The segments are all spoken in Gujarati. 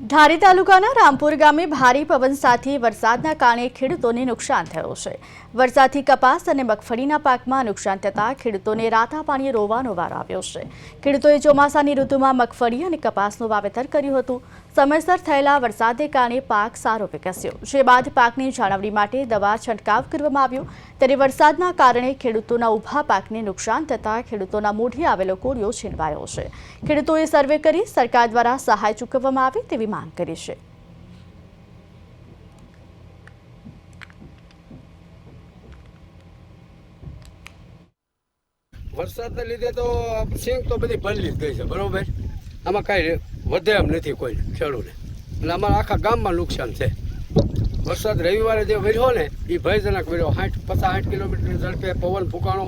ધારી તાલુકાના રામપુર ગામે ભારે પવન સાથે વરસાદના કારણે ખેડૂતોને નુકસાન થયું છે। વરસાદથી કપાસ અને મગફળીના પાકમાં નુકસાન થતાં ખેડૂતોને રાતા પાણીએ રોવાનો વારો આવ્યો છે। ખેડૂતોએ ચોમાસાની ઋતુમાં મગફળી અને કપાસનું વાવેતર કર્યું હતું। સમયસર થયેલા વરસાદને કારણે પાક સારો વિકસ્યો, જે બાદ પાકની જાળવણી માટે દવા છંટકાવ કરવામાં આવ્યો। ત્યારે વરસાદના કારણે ખેડૂતોના ઊભા પાકને નુકસાન થતાં ખેડૂતોના મોઢે આવેલો કોળિયો છીનવાયો છે। ખેડૂતોએ સર્વે કરી સરકાર દ્વારા સહાય ચૂકવવામાં આવે તેવી માંગ કરી છે। વરસાદને લીધે તો સિંગ તો બધી ભરલી જ ગઈ છે, બરોબર। આમાં કાંઈ વધે એમ નથી કોઈ ખેડૂતને, એટલે અમારા આખા ગામમાં નુકસાન છે। વરસાદ રવિવારે જે વર્યો ને એ ભયજનક વર્યો, 50-60 કિલોમીટર ઝડપે પવન ફૂંકાણો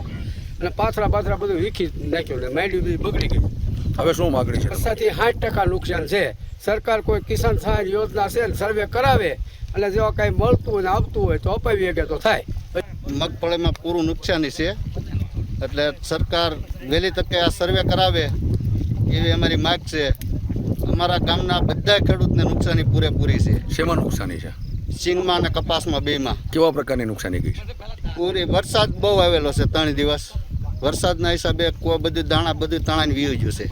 અને પાથરા બધું વીખી નાખ્યું ને માંડવી બધી બગડી ગઈ। હવે શું માગણી છે? વરસાદથી 60% નુકસાન છે। સરકાર કોઈ કિસાન સહાય યોજના છે ને સર્વે કરાવે અને જો કાંઈ મળતું હોય ને આવતું હોય તો અપાવી શકે તો થાય। મગફળીમાં પૂરું નુકસાની છે, એટલે સરકાર વહેલી તકે આ સર્વે કરાવે એવી અમારી માગ છે। અમારા ગામના બધા ખેડૂતને નુકસાની પૂરેપૂરી છે। શેમાં નુકસાની છે? સિંગમાં અને કપાસમાં બેમાં। કેવા પ્રકારની નુકસાની ગઈ છે? પૂરી વરસાદ બહુ આવેલો છે, 3 દિવસ વરસાદના હિસાબે કોઈ બધું દાણા બધું તણાઈને વીયું ગયું છે।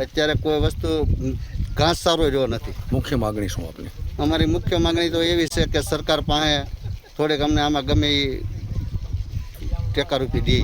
અત્યારે કોઈ વસ્તુ ઘાસ સારો રહ્યો નથી। મુખ્ય માગણી શું આપની? અમારી મુખ્ય માગણી તો એવી છે કે સરકાર પાસે થોડીક અમને આમાં ગમે એ ટેકારૂપી દે।